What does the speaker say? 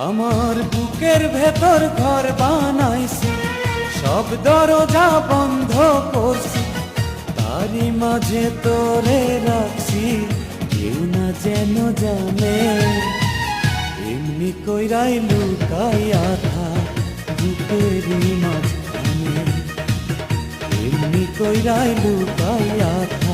আমার বুকের ভেতর ঘর বানাইছি, সব দরজা বন্ধ করছি, তারই মাঝে তোরে রাখছি, কেউ না যেন জানে। এমনি কইরাই লুকাইয়া থাক বুকেরই মাঝখানে, এমনি কইরাই লুকাইয়া থাক।